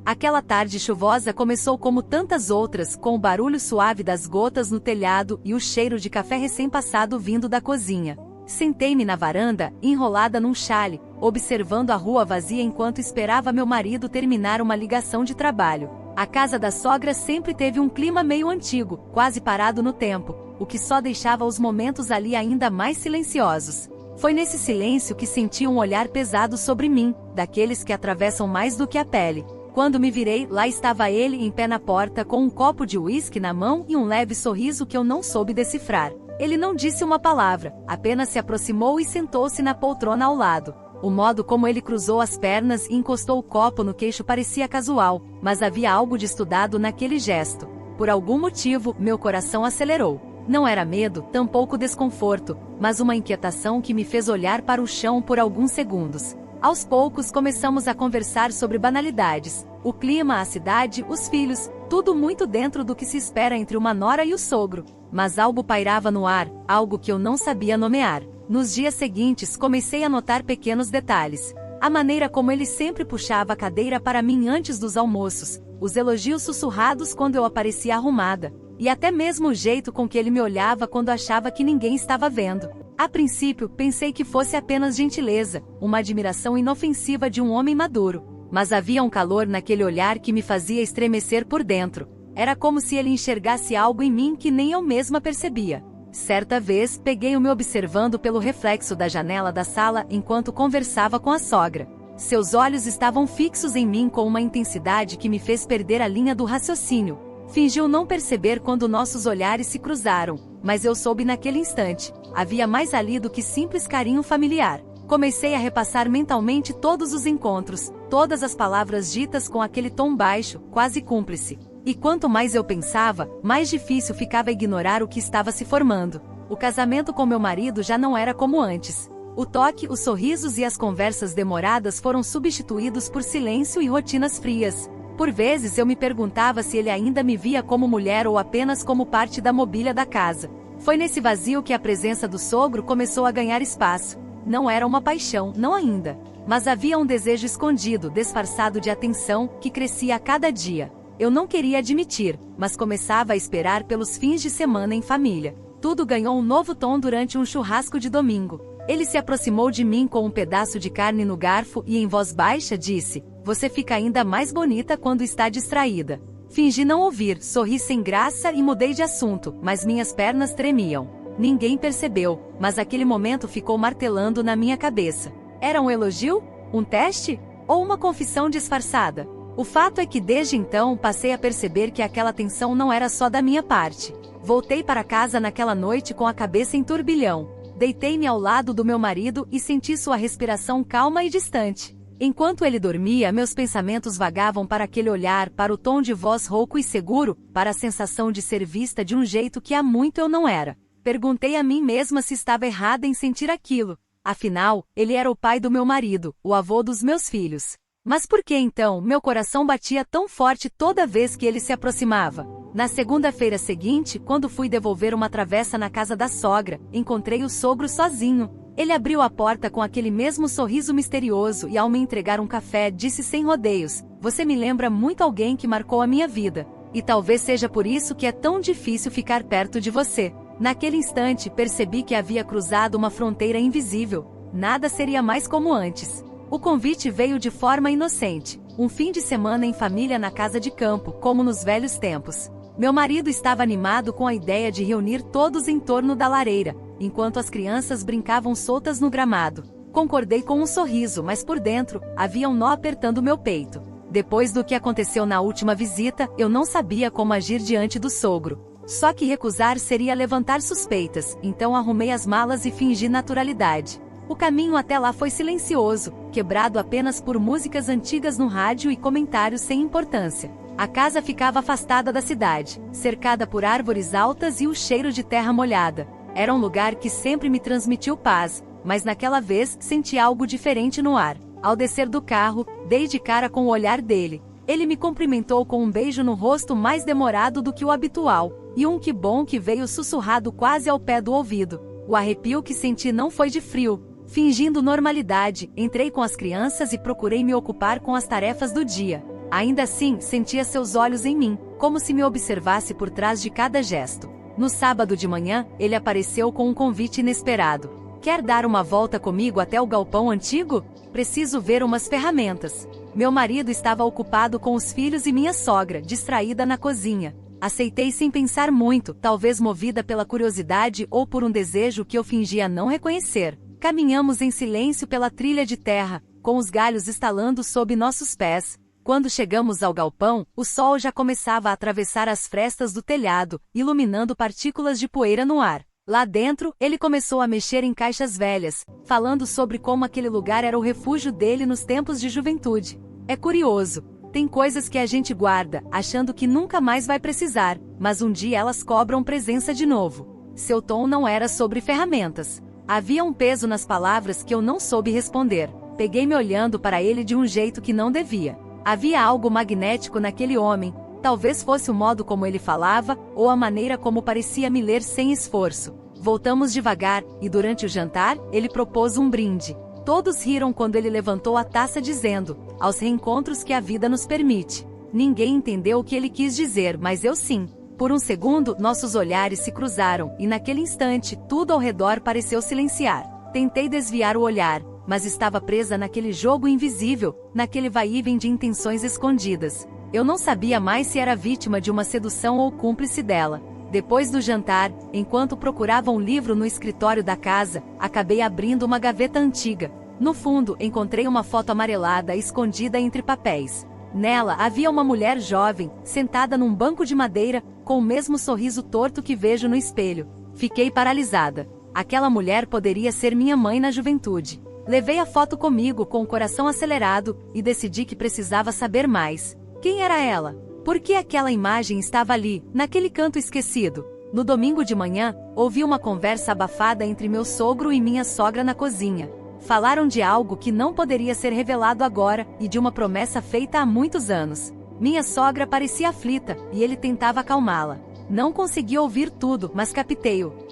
Aquela tarde chuvosa começou como tantas outras, com o barulho suave das gotas no telhado e o cheiro de café recém-passado vindo da cozinha. Sentei-me na varanda, enrolada num chale, observando a rua vazia enquanto esperava meu marido terminar uma ligação de trabalho. A casa da sogra sempre teve um clima meio antigo, quase parado no tempo, o que só deixava os momentos ali ainda mais silenciosos. Foi nesse silêncio que senti um olhar pesado sobre mim, daqueles que atravessam mais do que a pele. Quando me virei, lá estava ele em pé na porta com um copo de uísque na mão e um leve sorriso que eu não soube decifrar. Ele não disse uma palavra, apenas se aproximou e sentou-se na poltrona ao lado. O modo como ele cruzou as pernas e encostou o copo no queixo parecia casual, mas havia algo de estudado naquele gesto. Por algum motivo, meu coração acelerou. Não era medo, tampouco desconforto, mas uma inquietação que me fez olhar para o chão por alguns segundos. Aos poucos começamos a conversar sobre banalidades, o clima, a cidade, os filhos, tudo muito dentro do que se espera entre uma nora e o sogro. Mas algo pairava no ar, algo que eu não sabia nomear. Nos dias seguintes comecei a notar pequenos detalhes. A maneira como ele sempre puxava a cadeira para mim antes dos almoços, os elogios sussurrados quando eu aparecia arrumada, e até mesmo o jeito com que ele me olhava quando achava que ninguém estava vendo. A princípio, pensei que fosse apenas gentileza, uma admiração inofensiva de um homem maduro. Mas havia um calor naquele olhar que me fazia estremecer por dentro. Era como se ele enxergasse algo em mim que nem eu mesma percebia. Certa vez, peguei-o me observando pelo reflexo da janela da sala enquanto conversava com a sogra. Seus olhos estavam fixos em mim com uma intensidade que me fez perder a linha do raciocínio. Fingiu não perceber quando nossos olhares se cruzaram, mas eu soube naquele instante. Havia mais ali do que simples carinho familiar. Comecei a repassar mentalmente todos os encontros, todas as palavras ditas com aquele tom baixo, quase cúmplice. E quanto mais eu pensava, mais difícil ficava ignorar o que estava se formando. O casamento com meu marido já não era como antes. O toque, os sorrisos e as conversas demoradas foram substituídos por silêncio e rotinas frias. Por vezes eu me perguntava se ele ainda me via como mulher ou apenas como parte da mobília da casa. Foi nesse vazio que a presença do sogro começou a ganhar espaço. Não era uma paixão, não ainda. Mas havia um desejo escondido, disfarçado de atenção, que crescia a cada dia. Eu não queria admitir, mas começava a esperar pelos fins de semana em família. Tudo ganhou um novo tom durante um churrasco de domingo. Ele se aproximou de mim com um pedaço de carne no garfo e em voz baixa disse: "Você fica ainda mais bonita quando está distraída." Fingi não ouvir, sorri sem graça e mudei de assunto, mas minhas pernas tremiam. Ninguém percebeu, mas aquele momento ficou martelando na minha cabeça. Era um elogio? Um teste? Ou uma confissão disfarçada? O fato é que desde então passei a perceber que aquela tensão não era só da minha parte. Voltei para casa naquela noite com a cabeça em turbilhão. Deitei-me ao lado do meu marido e senti sua respiração calma e distante. Enquanto ele dormia, meus pensamentos vagavam para aquele olhar, para o tom de voz rouco e seguro, para a sensação de ser vista de um jeito que há muito eu não era. Perguntei a mim mesma se estava errada em sentir aquilo. Afinal, ele era o pai do meu marido, o avô dos meus filhos. Mas por que então meu coração batia tão forte toda vez que ele se aproximava? Na segunda-feira seguinte, quando fui devolver uma travessa na casa da sogra, encontrei o sogro sozinho. Ele abriu a porta com aquele mesmo sorriso misterioso e ao me entregar um café disse sem rodeios: "Você me lembra muito alguém que marcou a minha vida. E talvez seja por isso que é tão difícil ficar perto de você." Naquele instante percebi que havia cruzado uma fronteira invisível. Nada seria mais como antes. O convite veio de forma inocente. Um fim de semana em família na casa de campo, como nos velhos tempos. Meu marido estava animado com a ideia de reunir todos em torno da lareira, enquanto as crianças brincavam soltas no gramado. Concordei com um sorriso, mas por dentro, havia um nó apertando meu peito. Depois do que aconteceu na última visita, eu não sabia como agir diante do sogro. Só que recusar seria levantar suspeitas, então arrumei as malas e fingi naturalidade. O caminho até lá foi silencioso, quebrado apenas por músicas antigas no rádio e comentários sem importância. A casa ficava afastada da cidade, cercada por árvores altas e o cheiro de terra molhada. Era um lugar que sempre me transmitiu paz, mas naquela vez senti algo diferente no ar. Ao descer do carro, dei de cara com o olhar dele. Ele me cumprimentou com um beijo no rosto mais demorado do que o habitual, e um "que bom" que veio sussurrado quase ao pé do ouvido. O arrepio que senti não foi de frio. Fingindo normalidade, entrei com as crianças e procurei me ocupar com as tarefas do dia. Ainda assim, sentia seus olhos em mim, como se me observasse por trás de cada gesto. No sábado de manhã, ele apareceu com um convite inesperado. Quer dar uma volta comigo até o galpão antigo? Preciso ver umas ferramentas. Meu marido estava ocupado com os filhos e minha sogra, distraída na cozinha. Aceitei sem pensar muito, talvez movida pela curiosidade ou por um desejo que eu fingia não reconhecer. Caminhamos em silêncio pela trilha de terra, com os galhos estalando sob nossos pés. Quando chegamos ao galpão, o sol já começava a atravessar as frestas do telhado, iluminando partículas de poeira no ar. Lá dentro, ele começou a mexer em caixas velhas, falando sobre como aquele lugar era o refúgio dele nos tempos de juventude. É curioso. Tem coisas que a gente guarda, achando que nunca mais vai precisar, mas um dia elas cobram presença de novo. Seu tom não era sobre ferramentas. Havia um peso nas palavras que eu não soube responder. Peguei-me olhando para ele de um jeito que não devia. Havia algo magnético naquele homem, talvez fosse o modo como ele falava, ou a maneira como parecia me ler sem esforço. Voltamos devagar, e durante o jantar, ele propôs um brinde. Todos riram quando ele levantou a taça dizendo, aos reencontros que a vida nos permite. Ninguém entendeu o que ele quis dizer, mas eu sim. Por um segundo, nossos olhares se cruzaram, e naquele instante, tudo ao redor pareceu silenciar. Tentei desviar o olhar, mas estava presa naquele jogo invisível, naquele vai-e-vem de intenções escondidas. Eu não sabia mais se era vítima de uma sedução ou cúmplice dela. Depois do jantar, enquanto procurava um livro no escritório da casa, acabei abrindo uma gaveta antiga. No fundo, encontrei uma foto amarelada escondida entre papéis. Nela havia uma mulher jovem, sentada num banco de madeira, com o mesmo sorriso torto que vejo no espelho. Fiquei paralisada. Aquela mulher poderia ser minha mãe na juventude. Levei a foto comigo com o coração acelerado, e decidi que precisava saber mais. Quem era ela? Por que aquela imagem estava ali, naquele canto esquecido? No domingo de manhã, ouvi uma conversa abafada entre meu sogro e minha sogra na cozinha. Falaram de algo que não poderia ser revelado agora, e de uma promessa feita há muitos anos. Minha sogra parecia aflita, e ele tentava acalmá-la. Não consegui ouvir tudo, mas captei-o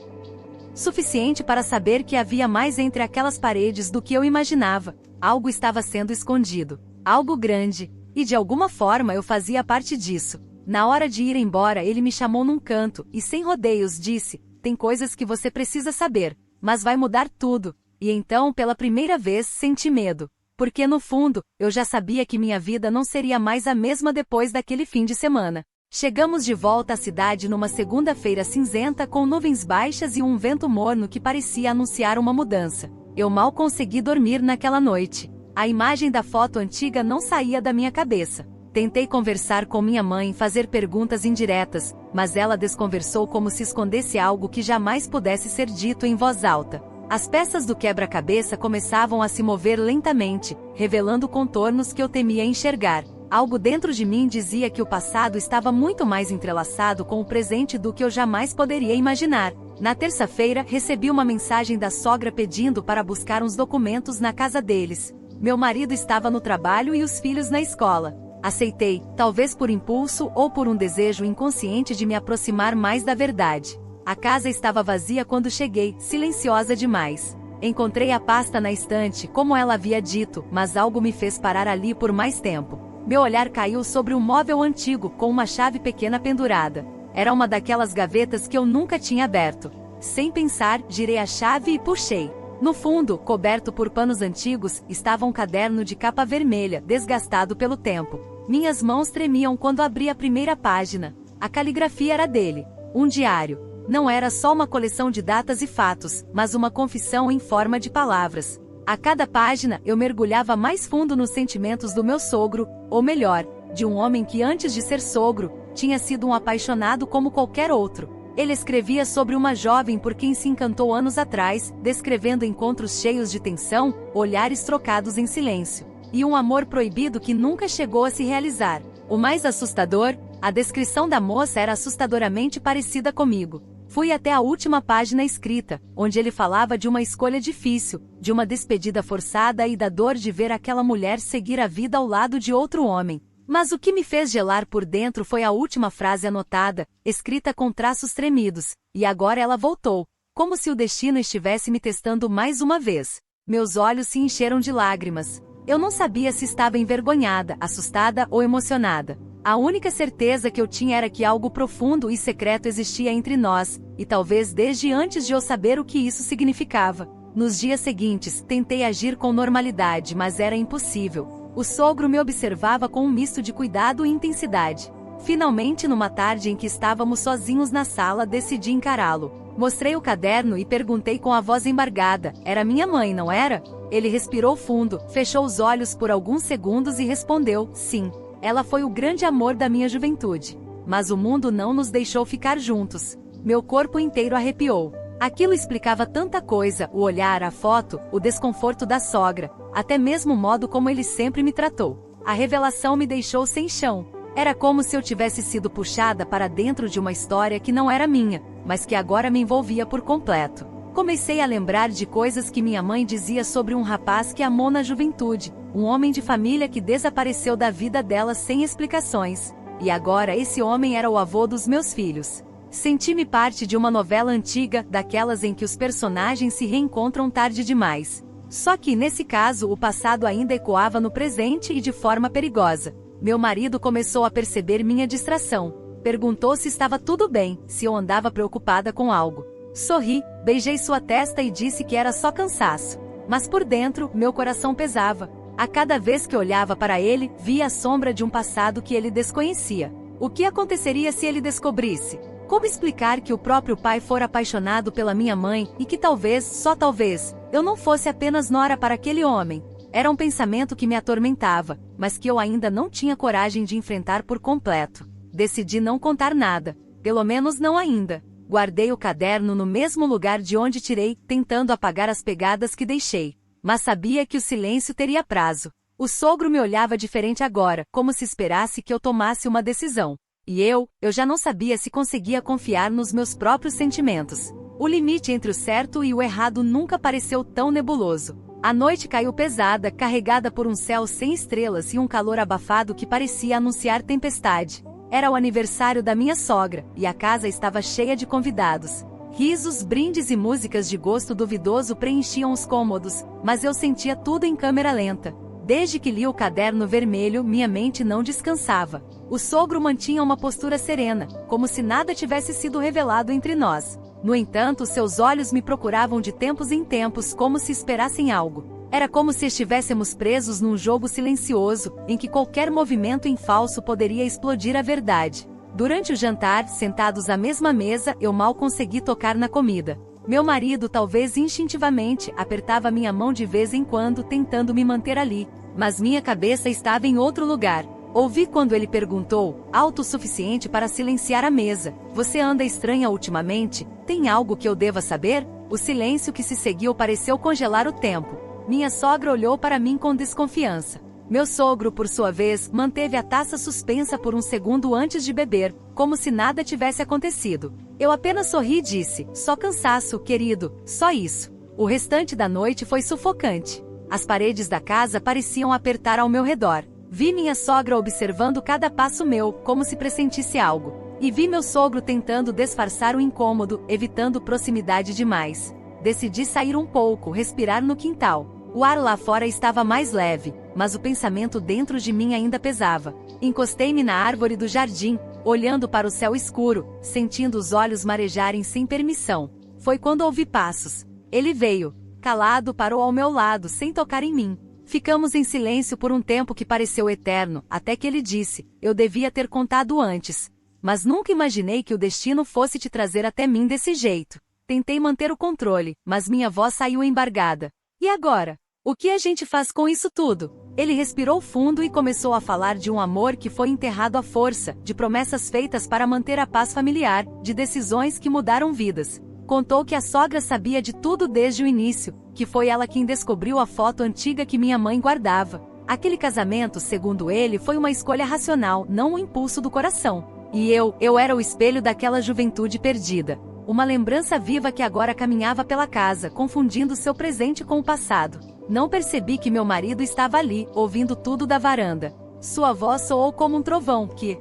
suficiente para saber que havia mais entre aquelas paredes do que eu imaginava. Algo estava sendo escondido. Algo grande. E de alguma forma eu fazia parte disso. Na hora de ir embora ele me chamou num canto, e sem rodeios disse, tem coisas que você precisa saber, mas vai mudar tudo. E então pela primeira vez senti medo. Porque no fundo, eu já sabia que minha vida não seria mais a mesma depois daquele fim de semana. Chegamos de volta à cidade numa segunda-feira cinzenta com nuvens baixas e um vento morno que parecia anunciar uma mudança. Eu mal consegui dormir naquela noite. A imagem da foto antiga não saía da minha cabeça. Tentei conversar com minha mãe, fazer perguntas indiretas, mas ela desconversou como se escondesse algo que jamais pudesse ser dito em voz alta. As peças do quebra-cabeça começavam a se mover lentamente, revelando contornos que eu temia enxergar. Algo dentro de mim dizia que o passado estava muito mais entrelaçado com o presente do que eu jamais poderia imaginar. Na terça-feira, recebi uma mensagem da sogra pedindo para buscar uns documentos na casa deles. Meu marido estava no trabalho e os filhos na escola. Aceitei, talvez por impulso ou por um desejo inconsciente de me aproximar mais da verdade. A casa estava vazia quando cheguei, silenciosa demais. Encontrei a pasta na estante, como ela havia dito, mas algo me fez parar ali por mais tempo. Meu olhar caiu sobre um móvel antigo, com uma chave pequena pendurada. Era uma daquelas gavetas que eu nunca tinha aberto. Sem pensar, girei a chave e puxei. No fundo, coberto por panos antigos, estava um caderno de capa vermelha, desgastado pelo tempo. Minhas mãos tremiam quando abri a primeira página. A caligrafia era dele. Um diário. Não era só uma coleção de datas e fatos, mas uma confissão em forma de palavras. A cada página, eu mergulhava mais fundo nos sentimentos do meu sogro, ou melhor, de um homem que antes de ser sogro, tinha sido um apaixonado como qualquer outro. Ele escrevia sobre uma jovem por quem se encantou anos atrás, descrevendo encontros cheios de tensão, olhares trocados em silêncio, e um amor proibido que nunca chegou a se realizar. O mais assustador, a descrição da moça era assustadoramente parecida comigo. Fui até a última página escrita, onde ele falava de uma escolha difícil, de uma despedida forçada e da dor de ver aquela mulher seguir a vida ao lado de outro homem. Mas o que me fez gelar por dentro foi a última frase anotada, escrita com traços tremidos, e agora ela voltou, como se o destino estivesse me testando mais uma vez. Meus olhos se encheram de lágrimas. Eu não sabia se estava envergonhada, assustada ou emocionada. A única certeza que eu tinha era que algo profundo e secreto existia entre nós, e talvez desde antes de eu saber o que isso significava. Nos dias seguintes, tentei agir com normalidade, mas era impossível. O sogro me observava com um misto de cuidado e intensidade. Finalmente, numa tarde em que estávamos sozinhos na sala, decidi encará-lo. Mostrei o caderno e perguntei com a voz embargada: era minha mãe, não era? Ele respirou fundo, fechou os olhos por alguns segundos e respondeu: sim. Ela foi o grande amor da minha juventude. Mas o mundo não nos deixou ficar juntos. Meu corpo inteiro arrepiou. Aquilo explicava tanta coisa: o olhar, a foto, o desconforto da sogra, até mesmo o modo como ele sempre me tratou. A revelação me deixou sem chão. Era como se eu tivesse sido puxada para dentro de uma história que não era minha, mas que agora me envolvia por completo. Comecei a lembrar de coisas que minha mãe dizia sobre um rapaz que amou na juventude, um homem de família que desapareceu da vida dela sem explicações. E agora esse homem era o avô dos meus filhos. Senti-me parte de uma novela antiga, daquelas em que os personagens se reencontram tarde demais. Só que nesse caso o passado ainda ecoava no presente e de forma perigosa. Meu marido começou a perceber minha distração. Perguntou se estava tudo bem, se eu andava preocupada com algo. Sorri, beijei sua testa e disse que era só cansaço. Mas por dentro, meu coração pesava. A cada vez que olhava para ele, via a sombra de um passado que ele desconhecia. O que aconteceria se ele descobrisse? Como explicar que o próprio pai fora apaixonado pela minha mãe e que talvez, só talvez, eu não fosse apenas nora para aquele homem? Era um pensamento que me atormentava, mas que eu ainda não tinha coragem de enfrentar por completo. Decidi não contar nada, pelo menos não ainda. Guardei o caderno no mesmo lugar de onde tirei, tentando apagar as pegadas que deixei. Mas sabia que o silêncio teria prazo. O sogro me olhava diferente agora, como se esperasse que eu tomasse uma decisão. E eu já não sabia se conseguia confiar nos meus próprios sentimentos. O limite entre o certo e o errado nunca pareceu tão nebuloso. A noite caiu pesada, carregada por um céu sem estrelas e um calor abafado que parecia anunciar tempestade. Era o aniversário da minha sogra, e a casa estava cheia de convidados. Risos, brindes e músicas de gosto duvidoso preenchiam os cômodos, mas eu sentia tudo em câmera lenta. Desde que li o caderno vermelho, minha mente não descansava. O sogro mantinha uma postura serena, como se nada tivesse sido revelado entre nós. No entanto, seus olhos me procuravam de tempos em tempos como se esperassem algo. Era como se estivéssemos presos num jogo silencioso, em que qualquer movimento em falso poderia explodir a verdade. Durante o jantar, sentados à mesma mesa, eu mal consegui tocar na comida. Meu marido, talvez instintivamente, apertava minha mão de vez em quando, tentando me manter ali, mas minha cabeça estava em outro lugar. Ouvi quando ele perguntou, alto o suficiente para silenciar a mesa: você anda estranha ultimamente? Tem algo que eu deva saber? O silêncio que se seguiu pareceu congelar o tempo. Minha sogra olhou para mim com desconfiança. Meu sogro, por sua vez, manteve a taça suspensa por um segundo antes de beber, como se nada tivesse acontecido. Eu apenas sorri e disse: só cansaço, querido, só isso. O restante da noite foi sufocante. As paredes da casa pareciam apertar ao meu redor. Vi minha sogra observando cada passo meu, como se pressentisse algo. E vi meu sogro tentando disfarçar o incômodo, evitando proximidade demais. Decidi sair um pouco, respirar no quintal. O ar lá fora estava mais leve, mas o pensamento dentro de mim ainda pesava. Encostei-me na árvore do jardim, olhando para o céu escuro, sentindo os olhos marejarem sem permissão. Foi quando ouvi passos. Ele veio. Calado, parou ao meu lado, sem tocar em mim. Ficamos em silêncio por um tempo que pareceu eterno, até que ele disse: eu devia ter contado antes. Mas nunca imaginei que o destino fosse te trazer até mim desse jeito. Tentei manter o controle, mas minha voz saiu embargada. E agora? O que a gente faz com isso tudo? Ele respirou fundo e começou a falar de um amor que foi enterrado à força, de promessas feitas para manter a paz familiar, de decisões que mudaram vidas. Contou que a sogra sabia de tudo desde o início, que foi ela quem descobriu a foto antiga que minha mãe guardava. Aquele casamento, segundo ele, foi uma escolha racional, não um impulso do coração. E eu era o espelho daquela juventude perdida. Uma lembrança viva que agora caminhava pela casa, confundindo seu presente com o passado. Não percebi que meu marido estava ali, ouvindo tudo da varanda. Sua voz soou como um trovão. Que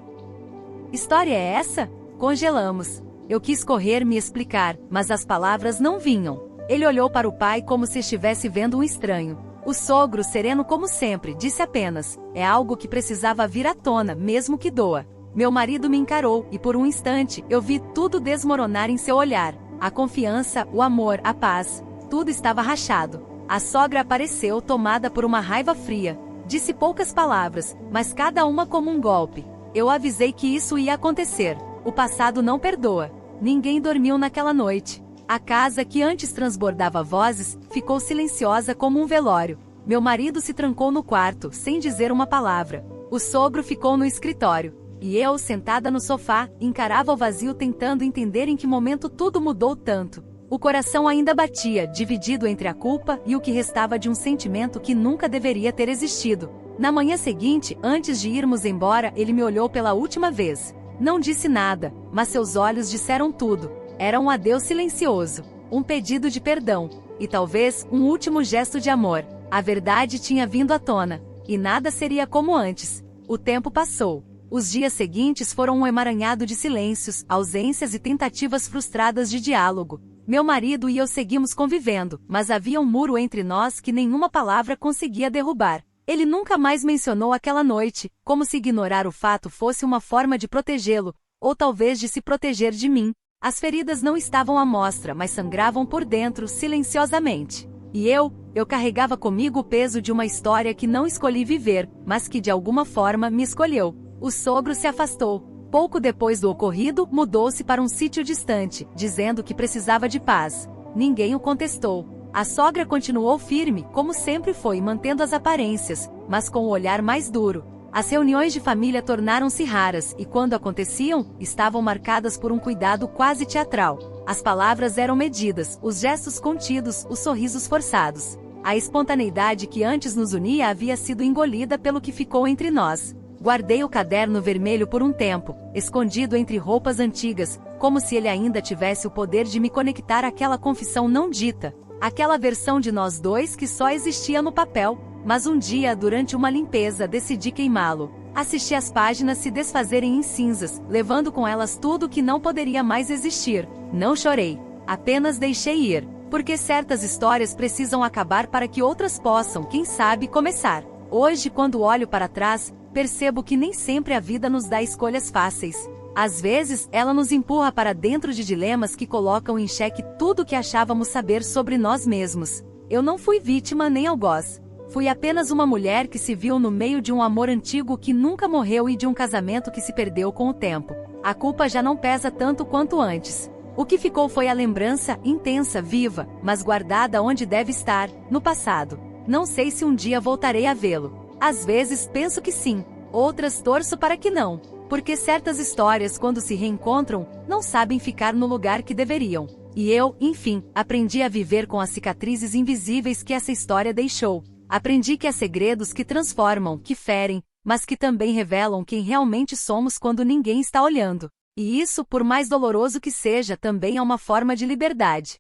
história é essa? Congelamos. Eu quis correr me explicar, mas as palavras não vinham. Ele olhou para o pai como se estivesse vendo um estranho. O sogro, sereno como sempre, disse apenas: é algo que precisava vir à tona, mesmo que doa. Meu marido me encarou, e por um instante, eu vi tudo desmoronar em seu olhar. A confiança, o amor, a paz. Tudo estava rachado. A sogra apareceu, tomada por uma raiva fria. Disse poucas palavras, mas cada uma como um golpe. Eu avisei que isso ia acontecer. O passado não perdoa. Ninguém dormiu naquela noite. A casa, que antes transbordava vozes, ficou silenciosa como um velório. Meu marido se trancou no quarto, sem dizer uma palavra. O sogro ficou no escritório. E eu, sentada no sofá, encarava o vazio tentando entender em que momento tudo mudou tanto. O coração ainda batia, dividido entre a culpa e o que restava de um sentimento que nunca deveria ter existido. Na manhã seguinte, antes de irmos embora, ele me olhou pela última vez. Não disse nada, mas seus olhos disseram tudo. Era um adeus silencioso, um pedido de perdão, e talvez um último gesto de amor. A verdade tinha vindo à tona, e nada seria como antes. O tempo passou. Os dias seguintes foram um emaranhado de silêncios, ausências e tentativas frustradas de diálogo. Meu marido e eu seguimos convivendo, mas havia um muro entre nós que nenhuma palavra conseguia derrubar. Ele nunca mais mencionou aquela noite, como se ignorar o fato fosse uma forma de protegê-lo, ou talvez de se proteger de mim. As feridas não estavam à mostra, mas sangravam por dentro, silenciosamente. E eu carregava comigo o peso de uma história que não escolhi viver, mas que de alguma forma me escolheu. O sogro se afastou. Pouco depois do ocorrido, mudou-se para um sítio distante, dizendo que precisava de paz. Ninguém o contestou. A sogra continuou firme, como sempre foi, mantendo as aparências, mas com o olhar mais duro. As reuniões de família tornaram-se raras e, quando aconteciam, estavam marcadas por um cuidado quase teatral. As palavras eram medidas, os gestos contidos, os sorrisos forçados. A espontaneidade que antes nos unia havia sido engolida pelo que ficou entre nós. Guardei o caderno vermelho por um tempo, escondido entre roupas antigas, como se ele ainda tivesse o poder de me conectar àquela confissão não dita, aquela versão de nós dois que só existia no papel, mas um dia, durante uma limpeza, decidi queimá-lo. Assisti as páginas se desfazerem em cinzas, levando com elas tudo que não poderia mais existir. Não chorei, apenas deixei ir, porque certas histórias precisam acabar para que outras possam, quem sabe, começar. Hoje, quando olho para trás, percebo que nem sempre a vida nos dá escolhas fáceis. Às vezes, ela nos empurra para dentro de dilemas que colocam em xeque tudo o que achávamos saber sobre nós mesmos. Eu não fui vítima nem algoz. Fui apenas uma mulher que se viu no meio de um amor antigo que nunca morreu e de um casamento que se perdeu com o tempo. A culpa já não pesa tanto quanto antes. O que ficou foi a lembrança, intensa, viva, mas guardada onde deve estar, no passado. Não sei se um dia voltarei a vê-lo. Às vezes penso que sim, outras torço para que não, porque certas histórias, quando se reencontram, não sabem ficar no lugar que deveriam. E eu, enfim, aprendi a viver com as cicatrizes invisíveis que essa história deixou. Aprendi que há segredos que transformam, que ferem, mas que também revelam quem realmente somos quando ninguém está olhando. E isso, por mais doloroso que seja, também é uma forma de liberdade.